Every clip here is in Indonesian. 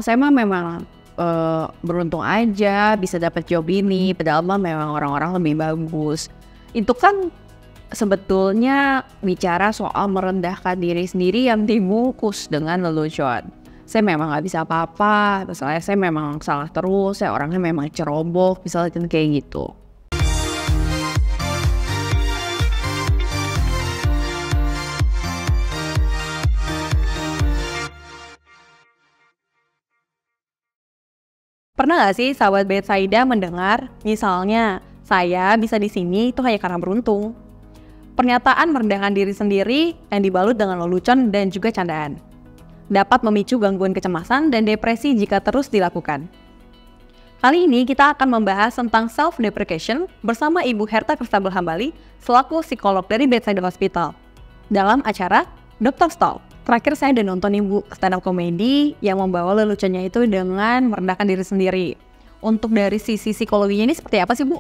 saya mah memang beruntung aja bisa dapat job ini, padahal mah memang orang-orang lebih bagus. Itu kan sebetulnya bicara soal merendahkan diri sendiri yang dibungkus dengan lelucon. Saya memang nggak bisa apa-apa, misalnya saya memang salah terus, saya orangnya memang ceroboh, misalnya kayak gitu. Pernah nggak sih sahabat Betsaida mendengar, misalnya, saya bisa di sini itu hanya karena beruntung? Pernyataan merendahkan diri sendiri yang dibalut dengan lelucon dan juga candaan. Dapat memicu gangguan kecemasan dan depresi jika terus dilakukan. Kali ini kita akan membahas tentang self-deprecation bersama Ibu Herta Kristabel Hambali selaku psikolog dari Betsaida Hospital. Dalam acara Dr. Stall. Terakhir saya udah nonton Ibu stand up komedi yang membawa leluconnya itu dengan merendahkan diri sendiri. Untuk dari sisi psikologinya ini seperti apa sih Bu?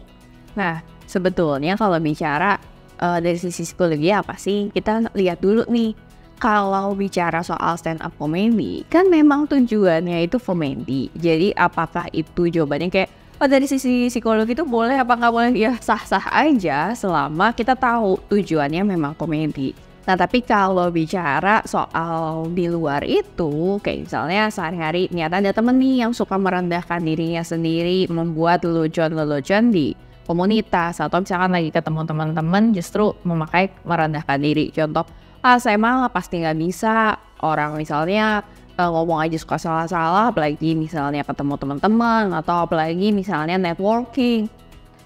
Nah, sebetulnya kalau bicara dari sisi psikologi apa sih? Kita lihat dulu nih. Kalau bicara soal stand up komedi, kan memang tujuannya itu komedi. Jadi apakah itu jawabannya kayak, oh dari sisi psikologi itu boleh apa nggak boleh? Ya sah-sah aja selama kita tahu tujuannya memang komedi. Nah tapi kalau bicara soal di luar itu, kayak misalnya sehari-hari ternyata ada temen nih yang suka merendahkan dirinya sendiri, membuat lelucon-lelucon di komunitas, atau misalkan lagi ketemu teman-teman justru memakai merendahkan diri. Contoh, saya malah pasti nggak bisa, orang misalnya ngomong aja suka salah-salah, apalagi misalnya ketemu teman-teman, atau apalagi misalnya networking.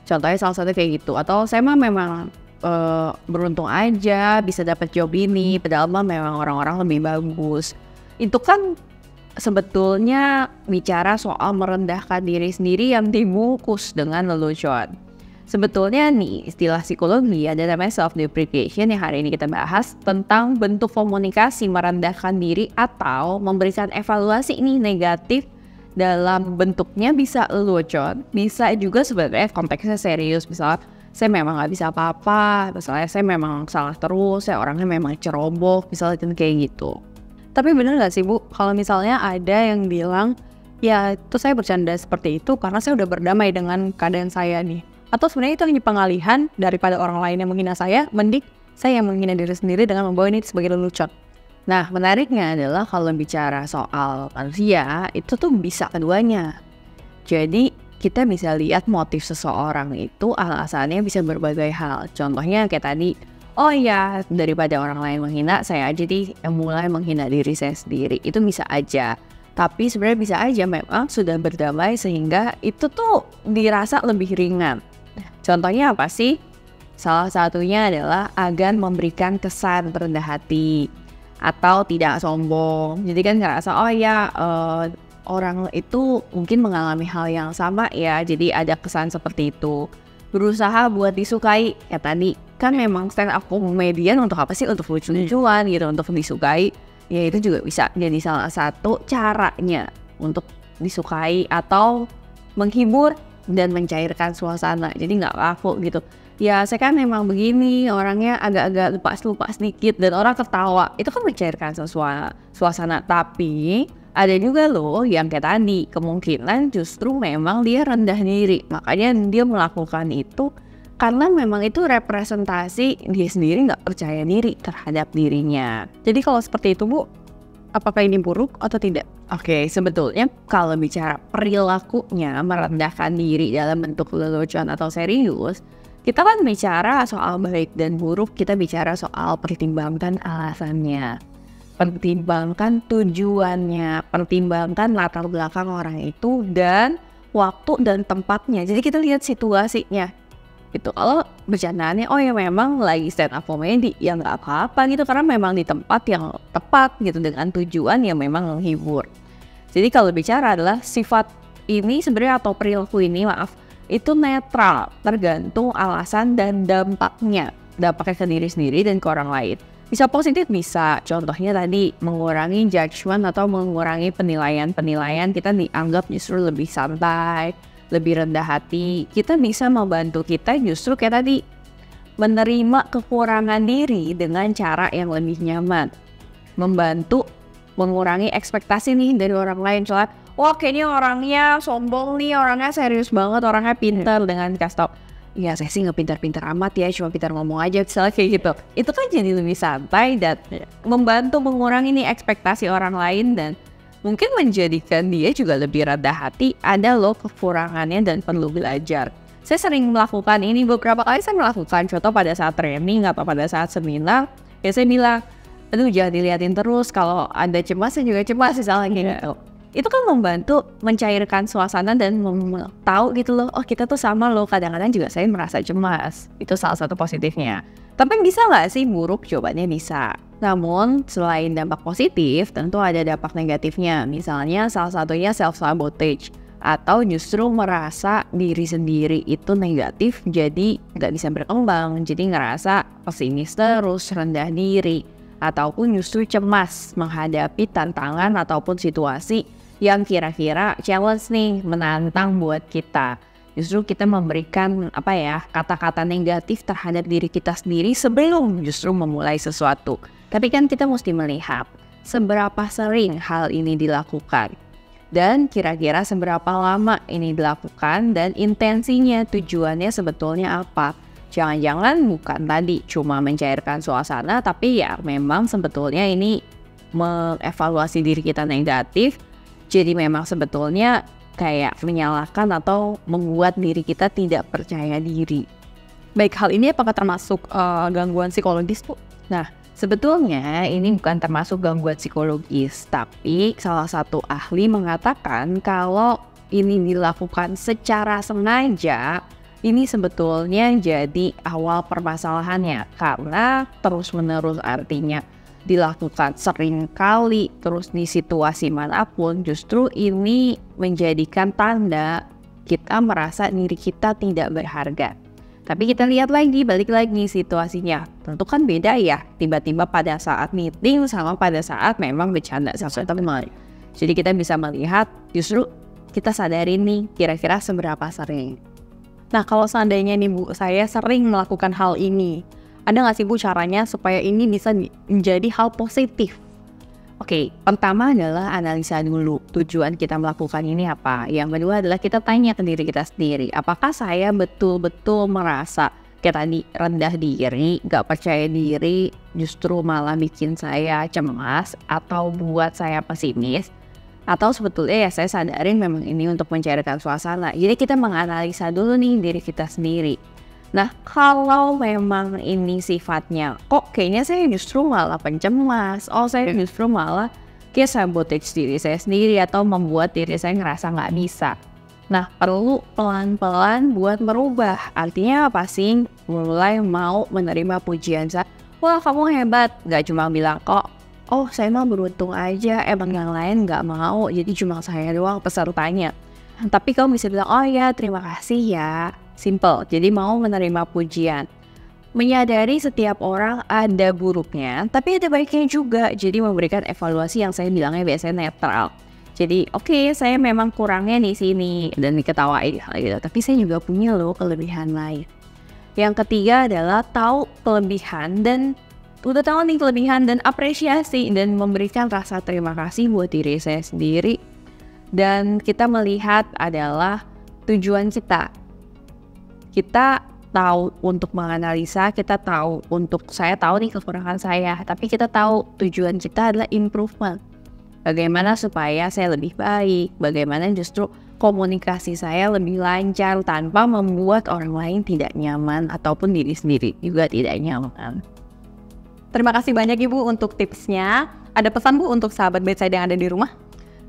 Contohnya salah satu kayak gitu, atau saya mah memang beruntung aja bisa dapat job ini, padahal mah memang orang-orang lebih bagus. Itu kan sebetulnya bicara soal merendahkan diri sendiri yang dibungkus dengan lelucon. Sebetulnya nih istilah psikologi ada namanya self-deprecation yang hari ini kita bahas tentang bentuk komunikasi merendahkan diri atau memberikan evaluasi ini negatif dalam bentuknya bisa lelucon, bisa juga sebenarnya konteksnya serius, misalnya saya memang nggak bisa apa-apa, misalnya saya memang salah terus, saya orangnya memang ceroboh, misalnya kayak gitu. Tapi benar nggak sih Bu, kalau misalnya ada yang bilang, ya itu saya bercanda seperti itu karena saya udah berdamai dengan keadaan saya nih. Atau sebenarnya itu hanya pengalihan daripada orang lain yang menghina saya, mending saya yang menghina diri sendiri dengan membawa ini sebagai lelucon. Nah menariknya adalah kalau bicara soal manusia, itu tuh bisa keduanya. Jadi kita bisa lihat motif seseorang itu alasannya bisa berbagai hal. Contohnya kayak tadi, oh ya daripada orang lain menghina, saya aja yang mulai menghina diri saya sendiri. Itu bisa aja. Tapi sebenarnya bisa aja memang sudah berdamai sehingga itu tuh dirasa lebih ringan. Contohnya apa sih? Salah satunya adalah agar memberikan kesan rendah hati atau tidak sombong. Jadi kan ngerasa oh ya orang itu mungkin mengalami hal yang sama ya, jadi ada kesan seperti itu. Berusaha buat disukai, ya tadi kan memang stand up comedian untuk apa sih? Untuk lucu-lucuan gitu, untuk disukai. Ya itu juga bisa jadi salah satu caranya untuk disukai atau menghibur dan mencairkan suasana, jadi nggak kaku gitu. Ya saya kan memang begini, orangnya agak-agak lupa sedikit dan orang ketawa, itu kan mencairkan suasana. Tapi ada juga loh yang kayak tadi, kemungkinan justru memang dia rendah diri, makanya dia melakukan itu karena memang itu representasi dia sendiri nggak percaya diri terhadap dirinya. Jadi kalau seperti itu Bu, apakah ini buruk atau tidak? Oke, sebetulnya kalau bicara perilakunya merendahkan diri dalam bentuk lelucon atau serius, kita kan bicara soal baik dan buruk, kita bicara soal pertimbangkan alasannya, pertimbangkan tujuannya, pertimbangkan latar belakang orang itu dan waktu dan tempatnya. Jadi kita lihat situasinya. Gitu. Kalau bercandaannya, oh ya memang lagi stand up comedy, ya nggak apa-apa gitu karena memang di tempat yang tepat gitu dengan tujuan yang memang menghibur. Jadi kalau bicara adalah sifat ini sebenarnya atau perilaku ini itu netral, tergantung alasan dan dampaknya ke diri sendiri dan ke orang lain. Bisa positif, bisa. Contohnya tadi mengurangi judgment atau mengurangi penilaian kita dianggap justru lebih santai, lebih rendah hati. Kita bisa membantu kita justru kayak tadi menerima kekurangan diri dengan cara yang lebih nyaman. Membantu mengurangi ekspektasi nih dari orang lain. Soalnya, wah kayaknya orangnya sombong nih, orangnya serius banget, orangnya pintar, dengan kasih tau, ya saya sih nggak pintar-pintar amat ya, cuma pintar ngomong aja, misalnya kayak gitu. Itu kan jadi lebih santai dan membantu mengurangi nih ekspektasi orang lain, dan mungkin menjadikan dia juga lebih rendah hati. Ada loh kekurangannya dan perlu belajar. Saya sering melakukan ini, beberapa kali saya melakukan, contoh pada saat training atau pada saat seminar, ya saya bilang, aduh jangan diliatin terus, kalau ada cemas saya juga cemas, misalnya gitu. Itu kan membantu mencairkan suasana dan tahu gitu loh, oh kita tuh sama loh, kadang-kadang juga saya merasa cemas. Itu salah satu positifnya. Tapi bisa nggak sih buruk? Jawabannya bisa. Namun selain dampak positif, tentu ada dampak negatifnya. Misalnya salah satunya self-sabotage, atau justru merasa diri sendiri itu negatif, jadi nggak bisa berkembang, jadi ngerasa pesimis terus, rendah diri, ataupun justru cemas menghadapi tantangan ataupun situasi yang kira-kira challenge nih, menantang buat kita. Justru kita memberikan kata-kata negatif terhadap diri kita sendiri sebelum justru memulai sesuatu. Tapi kan kita mesti melihat seberapa sering hal ini dilakukan, dan kira-kira seberapa lama ini dilakukan, dan intensinya, tujuannya sebetulnya apa. Jangan-jangan bukan tadi cuma mencairkan suasana, tapi ya memang sebetulnya ini mengevaluasi diri kita negatif. Jadi memang sebetulnya kayak menyalahkan atau membuat diri kita tidak percaya diri. Baik, hal ini apakah termasuk gangguan psikologis, Bu? Nah, sebetulnya ini bukan termasuk gangguan psikologis, tapi salah satu ahli mengatakan kalau ini dilakukan secara sengaja, ini sebetulnya jadi awal permasalahannya, karena terus-menerus, artinya dilakukan sering kali, terus di situasi manapun, justru ini menjadikan tanda kita merasa diri kita tidak berharga. Tapi kita lihat lagi, balik lagi situasinya. Tentu kan beda ya, tiba-tiba pada saat meeting sama pada saat memang bercanda sama teman. Jadi kita bisa melihat, justru kita sadarin nih kira-kira seberapa sering. Nah, kalau seandainya nih Bu, saya sering melakukan hal ini, ada nggak sih Bu caranya supaya ini bisa menjadi hal positif? Oke, pertama adalah analisa dulu tujuan kita melakukan ini apa. Yang kedua adalah kita tanya ke diri kita sendiri, apakah saya betul-betul merasa kayak tadi rendah diri, gak percaya diri, justru malah bikin saya cemas atau buat saya pesimis, atau sebetulnya ya saya sadarin memang ini untuk mencairkan suasana. Jadi kita menganalisa dulu nih diri kita sendiri. Nah, kalau memang ini sifatnya, kok kayaknya saya justru malah pencemas, saya justru malah kayak sabotage diri saya sendiri atau membuat diri saya ngerasa nggak bisa. Nah, perlu pelan-pelan buat merubah. Artinya apa sih? Mulai mau menerima pujian saya. Wah, kamu hebat. Nggak cuma bilang kok, oh saya mah beruntung aja, emang yang lain nggak mau, jadi cuma saya doang pesertanya. Tapi kamu bisa bilang, oh ya terima kasih ya. Simple, jadi mau menerima pujian. Menyadari setiap orang ada buruknya, tapi ada baiknya juga. Jadi memberikan evaluasi yang saya bilangnya biasanya netral. Jadi oke, saya memang kurangnya di sini dan diketawain gitu. Tapi saya juga punya loh kelebihan lain. Yang ketiga adalah tahu kelebihan dan udah tahu nih kelebihan dan apresiasi dan memberikan rasa terima kasih buat diri saya sendiri. Dan kita melihat adalah tujuan kita. Kita tahu untuk menganalisa, kita tahu untuk saya tahu nih kekurangan saya, tapi kita tahu tujuan kita adalah improvement. Bagaimana supaya saya lebih baik, bagaimana justru komunikasi saya lebih lancar tanpa membuat orang lain tidak nyaman ataupun diri sendiri juga tidak nyaman. Terima kasih banyak Ibu untuk tipsnya. Ada pesan Bu untuk sahabat bedside yang ada di rumah?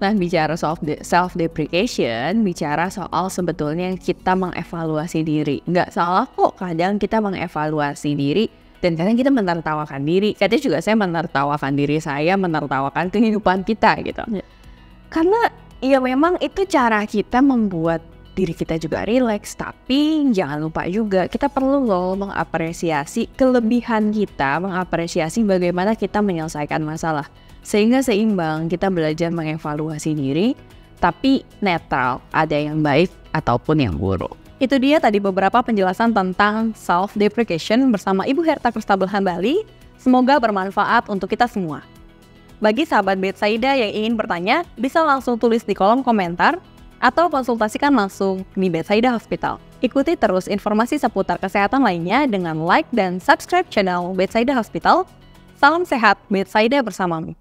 Nah, bicara self-deprecation, bicara soal sebetulnya kita mengevaluasi diri. Nggak salah kok kadang kita mengevaluasi diri dan kadang kita menertawakan diri. Kadang juga saya menertawakan diri saya, menertawakan kehidupan kita gitu. Ya. Karena ya memang itu cara kita membuat diri kita juga rileks. Tapi jangan lupa juga kita perlu loh mengapresiasi kelebihan kita, mengapresiasi bagaimana kita menyelesaikan masalah. Sehingga seimbang, kita belajar mengevaluasi diri, tapi netral, ada yang baik ataupun yang buruk. Itu dia tadi beberapa penjelasan tentang self-deprecation bersama Ibu Herta Kristabel Hambali. Semoga bermanfaat untuk kita semua. Bagi sahabat Betsaida yang ingin bertanya, bisa langsung tulis di kolom komentar atau konsultasikan langsung di Betsaida Hospital. Ikuti terus informasi seputar kesehatan lainnya dengan like dan subscribe channel Betsaida Hospital. Salam sehat, Betsaida bersamamu.